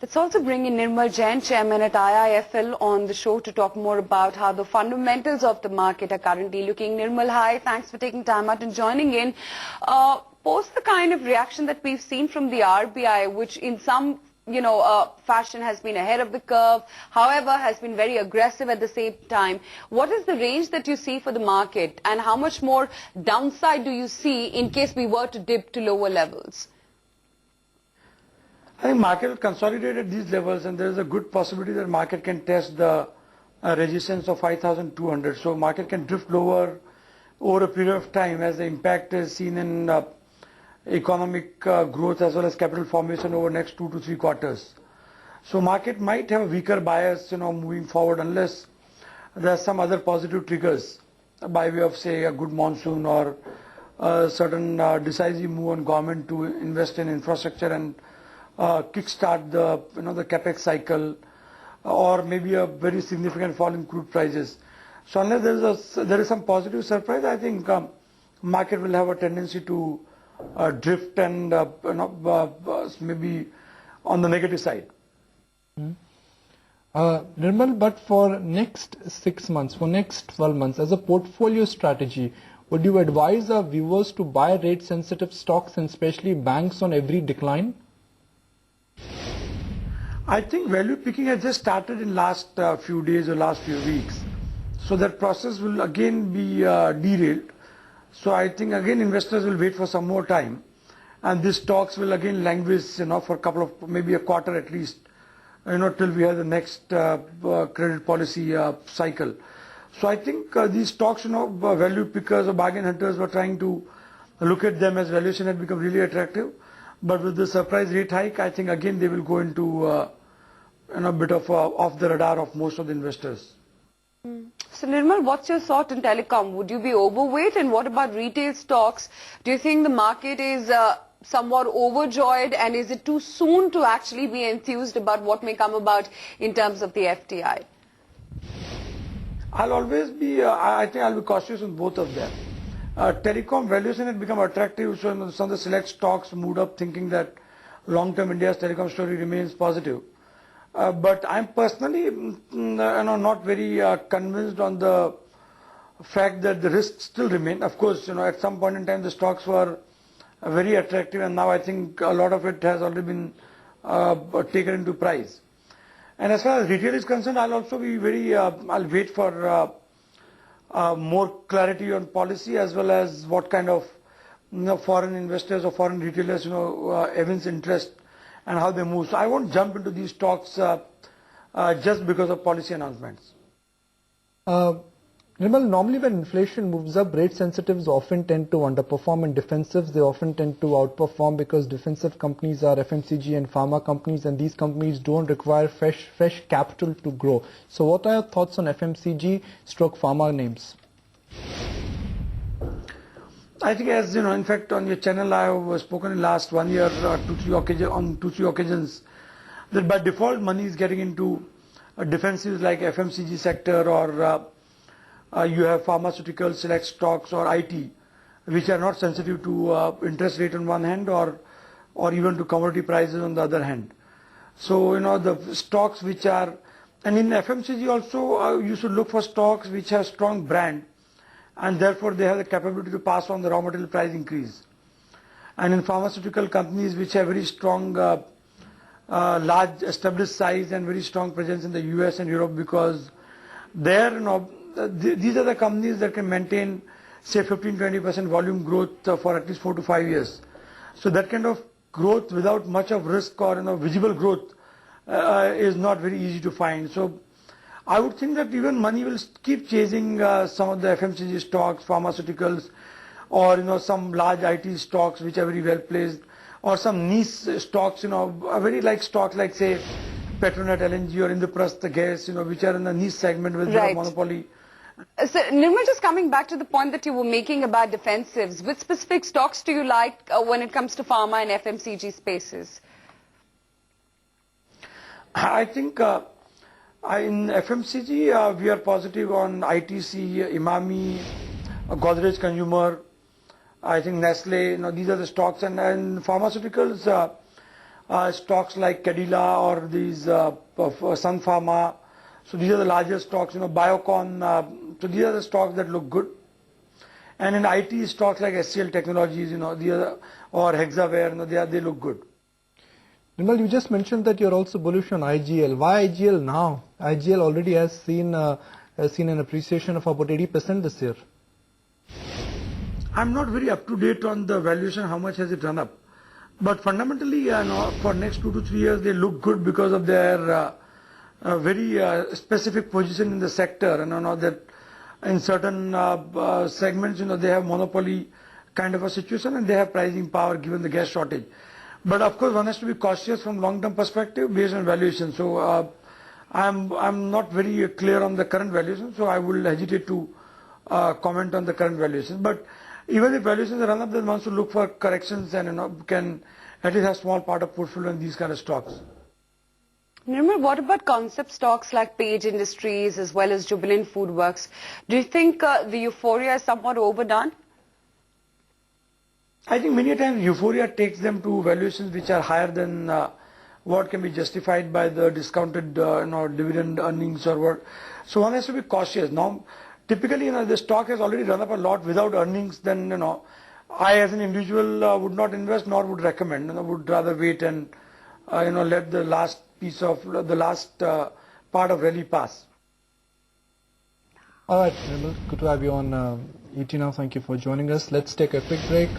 Let's also bring in Nirmal Jain, Chairman at IIFL, on the show to talk more about how the fundamentals of the market are currently looking. Nirmal, hi. Thanks for taking time out and joining in. Post the kind of reaction that we've seen from the RBI, which in some fashion has been ahead of the curve, however, has been very aggressive at the same time. What is the range that you see for the market, and how much more downside do you see in case we were to dip to lower levels? I think market will consolidate at these levels, and there is a good possibility that market can test the resistance of 5,200. So market can drift lower over a period of time as the impact is seen in economic growth as well as capital formation over next 2 to 3 quarters. So market might have a weaker bias, moving forward, unless there are some other positive triggers by way of, say, a good monsoon or a certain decisive move on government to invest in infrastructure and kickstart the the capex cycle, or maybe a very significant fall in crude prices. So unless there is some positive surprise, I think market will have a tendency to drift and maybe on the negative side. Nirmal, but for next 6 months, for next 12 months, as a portfolio strategy, would you advise our viewers to buy rate-sensitive stocks and especially banks on every decline? I think value picking has just started in last few days or last few weeks. So that process will again be derailed. So I think again investors will wait for some more time, and these stocks will again languish, for a couple of, maybe a quarter at least, till we have the next credit policy cycle. So I think these stocks, value pickers or bargain hunters were trying to look at them as valuation had become really attractive. But with the surprise rate hike, I think again they will go into a bit of off the radar of most of the investors. So Nirmal, what's your thought on telecom? Would you be overweight, and what about retail stocks? Do you think the market is somewhat overjoyed, and is it too soon to actually be enthused about what may come about in terms of the FDI? I'll always be, I think I'll be cautious on both of them. Telecom valuation had become attractive, so some of the select stocks moved up thinking that long-term India's telecom story remains positive. But I'm personally not very convinced on the fact that the risks still remain. Of course, at some point in time the stocks were very attractive, and now I think a lot of it has already been taken into price. And as far as retail is concerned, I'll also be very, I'll wait for more clarity on policy, as well as what kind of foreign investors or foreign retailers evince interest and how they move. So I won't jump into these stocks just because of policy announcements. Nirmal, normally when inflation moves up, rate sensitives often tend to underperform, and defensives, they often tend to outperform, because defensive companies are FMCG and pharma companies, and these companies don't require fresh capital to grow. So what are your thoughts on FMCG stroke pharma names? I think, as in fact on your channel I have spoken in last 1 year on 2-3 occasions that by default money is getting into defensives like FMCG sector, or you have pharmaceutical select stocks or IT, which are not sensitive to interest rate on one hand, or even to commodity prices on the other hand. So the stocks which are, and in FMCG also you should look for stocks which have strong brand, and therefore they have the capability to pass on the raw material price increase. And in pharmaceutical companies which have very strong large established size and very strong presence in the US and Europe, because there these are the companies that can maintain, say, 15-20% volume growth for at least 4 to 5 years. So that kind of growth without much of risk or visible growth is not very easy to find. So I would think that even money will keep chasing some of the FMCG stocks, pharmaceuticals, or some large IT stocks which are very well placed, or some niche stocks, a very like stocks like, say, Petronet LNG or Indraprastha Gas, which are in the niche segment with their monopoly. So Nirmal, just coming back to the point that you were making about defensives, which specific stocks do you like when it comes to pharma and FMCG spaces? I think in FMCG we are positive on ITC, Imami, Godrej Consumer, I think Nestle, these are the stocks. And in pharmaceuticals, stocks like Cadila or these Sun Pharma. So these are the largest stocks, Biocon. So these are the stocks that look good. And in IT stocks like SCL Technologies, or Hexaware, they look good. Nirmal, you just mentioned that you're also bullish on IGL. Why IGL now? IGL already has seen an appreciation of about 80% this year. I'm not very up to date on the valuation, how much has it run up. But fundamentally, for next 2 to 3 years, they look good because of their very specific position in the sector. And that in certain segments, they have monopoly kind of a situation and they have pricing power given the gas shortage. But of course, one has to be cautious from long-term perspective based on valuation. So I'm not very clear on the current valuation, so I will hesitate to comment on the current valuation. But even if valuations run up, then one should look for corrections and can at least have small part of portfolio in these kind of stocks. Nirmal, what about concept stocks like Page Industries as well as Jubilant Foodworks? Do you think the euphoria is somewhat overdone? I think many times euphoria takes them to valuations which are higher than what can be justified by the discounted dividend earnings or what. So one has to be cautious. Now, typically, the stock has already run up a lot without earnings. Then, I as an individual would not invest nor would recommend. Would rather wait and let the last part of rally pass. All right, Nirmal, good to have you on ET Now. Thank you for joining us. Let's take a quick break.